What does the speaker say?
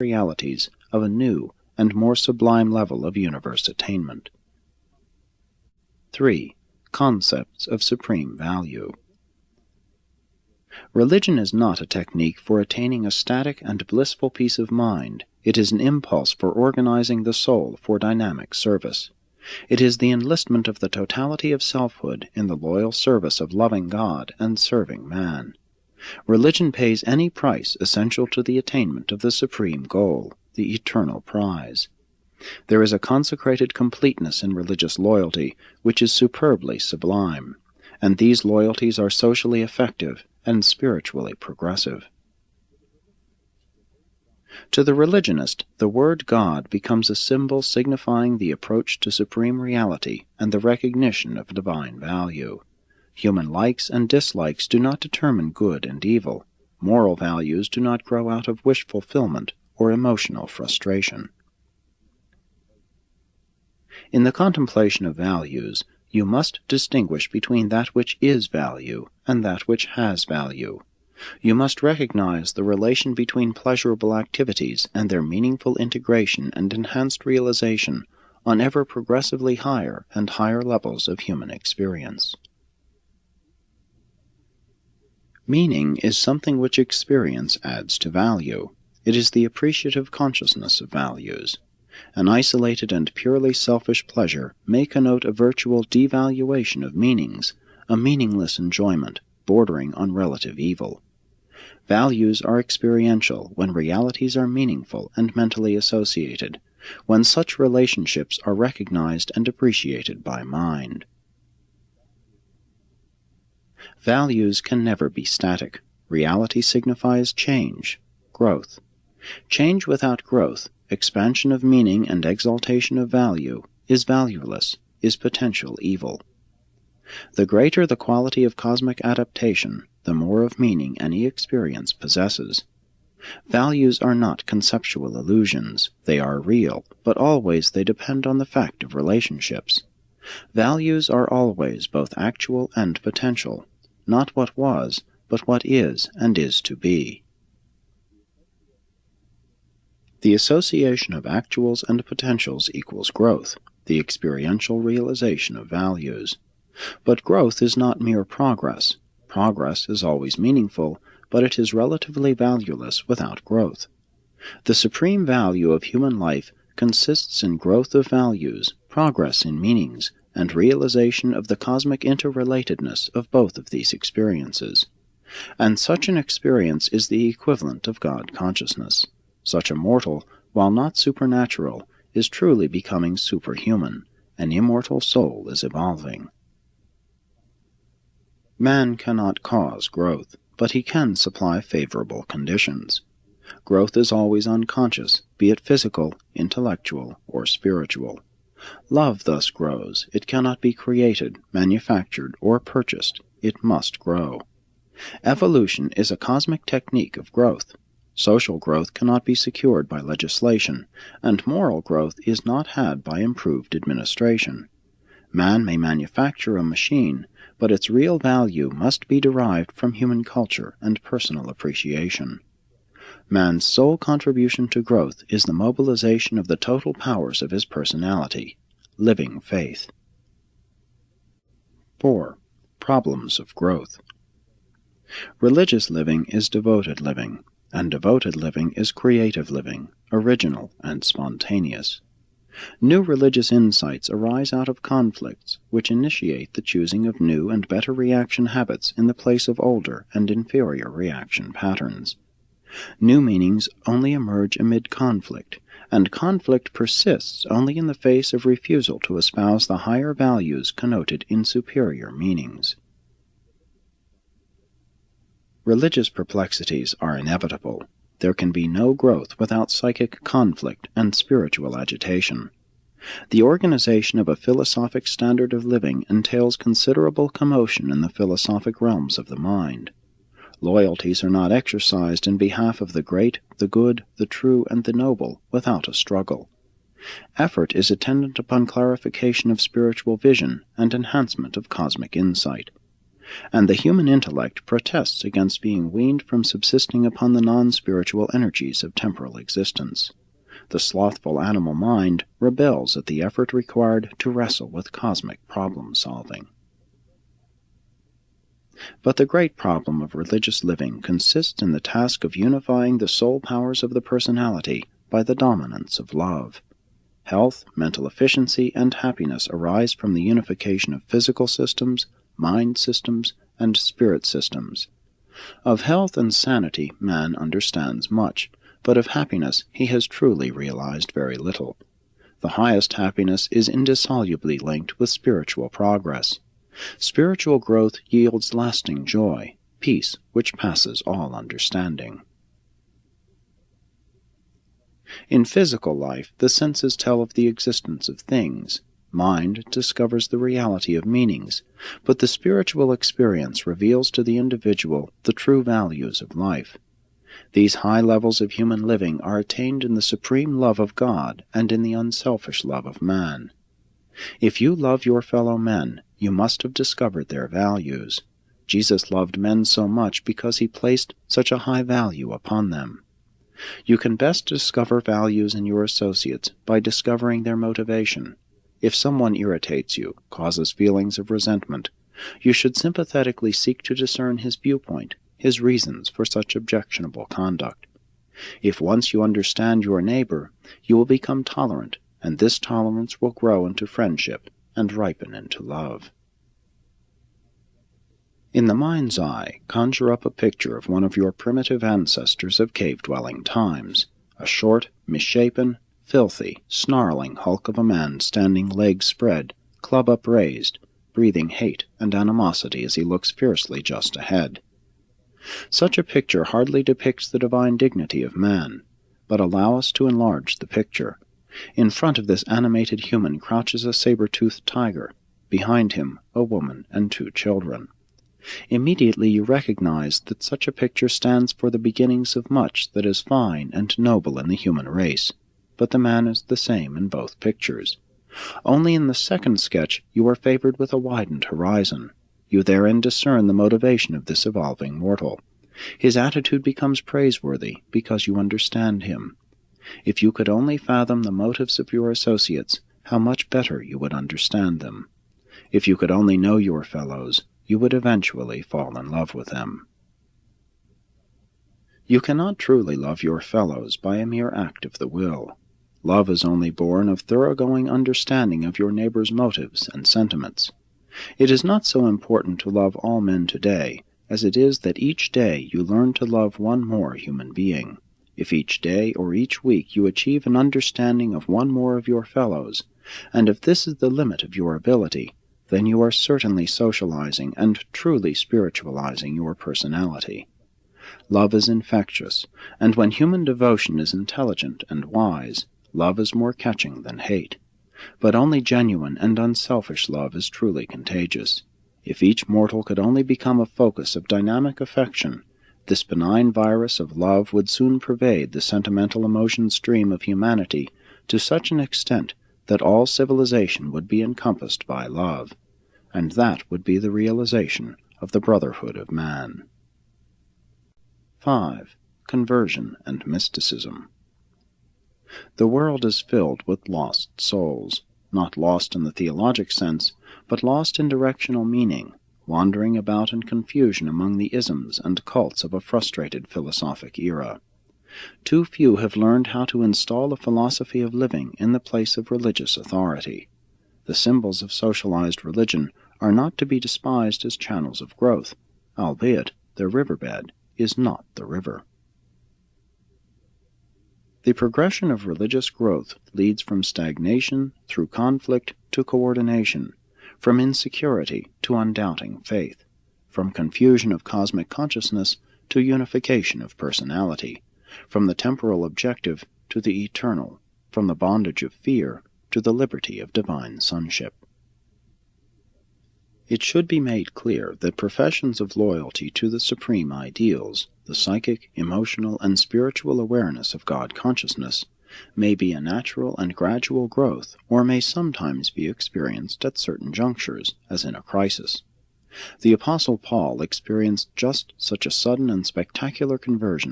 realities of a new and more sublime level of universe attainment. 3. Concepts of supreme value. Religion is not a technique for attaining a static and blissful peace of mind. It is an impulse for organizing the soul for dynamic service. It is the enlistment of the totality of selfhood in the loyal service of loving God and serving man. Religion pays any price essential to the attainment of the supreme goal, the eternal prize. There is a consecrated completeness in religious loyalty which is superbly sublime, and these loyalties are socially effective and spiritually progressive. To the religionist, the word God becomes a symbol signifying the approach to supreme reality and the recognition of divine value. Human likes and dislikes do not determine good and evil. Moral values do not grow out of wish fulfillment or emotional frustration. In the contemplation of values, you must distinguish between that which is value and that which has value. You must recognize the relation between pleasurable activities and their meaningful integration and enhanced realization on ever progressively higher and higher levels of human experience. Meaning is something which experience adds to value. It is the appreciative consciousness of values. An isolated and purely selfish pleasure may connote a virtual devaluation of meanings, a meaningless enjoyment bordering on relative evil. Values are experiential when realities are meaningful and mentally associated, when such relationships are recognized and appreciated by mind. Values can never be static. Reality signifies change, growth. Change without growth, expansion of meaning and exaltation of value, is valueless, is potential evil. The greater the quality of cosmic adaptation, the more of meaning any experience possesses. Values are not conceptual illusions. They are real, but always they depend on the fact of relationships. Values are always both actual and potential, not what was, but what is and is to be. The association of actuals and potentials equals growth, the experiential realization of values. But growth is not mere progress. Progress is always meaningful, but it is relatively valueless without growth. The supreme value of human life consists in growth of values, progress in meanings, and realization of the cosmic interrelatedness of both of these experiences. And such an experience is the equivalent of God consciousness. Such a mortal, while not supernatural, is truly becoming superhuman. An immortal soul is evolving. Man cannot cause growth, but he can supply favorable conditions. Growth is always unconscious, be it physical, intellectual, or spiritual. Love thus grows. It cannot be created, manufactured, or purchased. It must grow. Evolution is a cosmic technique of growth. Social growth cannot be secured by legislation, and moral growth is not had by improved administration. Man may manufacture a machine, but its real value must be derived from human culture and personal appreciation. Man's sole contribution to growth is the mobilization of the total powers of his personality, living faith. 4. Problems of growth. Religious living is devoted living, and devoted living is creative living, original and spontaneous. New religious insights arise out of conflicts which initiate the choosing of new and better reaction habits in the place of older and inferior reaction patterns. New meanings only emerge amid conflict, and conflict persists only in the face of refusal to espouse the higher values connoted in superior meanings. Religious perplexities are inevitable. There can be no growth without psychic conflict and spiritual agitation. The organization of a philosophic standard of living entails considerable commotion in the philosophic realms of the mind. Loyalties are not exercised in behalf of the great, the good, the true, and the noble without a struggle. Effort is attendant upon clarification of spiritual vision and enhancement of cosmic insight. and the human intellect protests against being weaned from subsisting upon the non-spiritual energies of temporal existence. The slothful animal mind rebels at the effort required to wrestle with cosmic problem-solving. But the great problem of religious living consists in the task of unifying the soul powers of the personality by the dominance of love. Health, mental efficiency, and happiness arise from the unification of physical systems, mind systems, and spirit systems. Of health and sanity man understands much, but of happiness he has truly realized very little. The highest happiness is indissolubly linked with spiritual progress. Spiritual growth yields lasting joy, peace which passes all understanding. In physical life, the senses tell of the existence of things. Mind discovers the reality of meanings, but the spiritual experience reveals to the individual the true values of life. These high levels of human living are attained in the supreme love of God and in the unselfish love of man. If you love your fellow men, you must have discovered their values. Jesus loved men so much because he placed such a high value upon them. You can best discover values in your associates by discovering their motivation. If someone irritates you, causes feelings of resentment, you should sympathetically seek to discern his viewpoint, his reasons for such objectionable conduct. If once you understand your neighbor, you will become tolerant, and this tolerance will grow into friendship and ripen into love. In the mind's eye, conjure up a picture of one of your primitive ancestors of cave-dwelling times, a short, misshapen, filthy, snarling hulk of a man standing legs spread, club upraised, breathing hate and animosity as he looks fiercely just ahead. Such a picture hardly depicts the divine dignity of man, but allow us to enlarge the picture. In front of this animated human crouches a saber-toothed tiger, behind him a woman and 2 children. Immediately you recognize that such a picture stands for the beginnings of much that is fine and noble in the human race, but the man is the same in both pictures. Only in the second sketch you are favored with a widened horizon. You therein discern the motivation of this evolving mortal. His attitude becomes praiseworthy because you understand him. If you could only fathom the motives of your associates, how much better you would understand them. If you could only know your fellows, you would eventually fall in love with them. You cannot truly love your fellows by a mere act of the will. Love is only born of thoroughgoing understanding of your neighbor's motives and sentiments. It is not so important to love all men today, as it is that each day you learn to love one more human being. If each day or each week you achieve an understanding of one more of your fellows, and if this is the limit of your ability, then you are certainly socializing and truly spiritualizing your personality. Love is infectious, and when human devotion is intelligent and wise, love is more catching than hate. But only genuine and unselfish love is truly contagious. If each mortal could only become a focus of dynamic affection, this benign virus of love would soon pervade the sentimental emotion stream of humanity to such an extent that all civilization would be encompassed by love, and that would be the realization of the brotherhood of man. 5. Conversion and mysticism. The world is filled with lost souls, not lost in the theologic sense, but lost in directional meaning, wandering about in confusion among the isms and cults of a frustrated philosophic era. Too few have learned how to install a philosophy of living in the place of religious authority. The symbols of socialized religion are not to be despised as channels of growth, albeit their riverbed is not the river. The progression of religious growth leads from stagnation through conflict to coordination, from insecurity to undoubting faith, from confusion of cosmic consciousness to unification of personality, from the temporal objective to the eternal, from the bondage of fear to the liberty of divine sonship. It should be made clear that professions of loyalty to the supreme ideals, the psychic, emotional, and spiritual awareness of God consciousness, may be a natural and gradual growth, or may sometimes be experienced at certain junctures, as in a crisis. The Apostle Paul experienced just such a sudden and spectacular conversion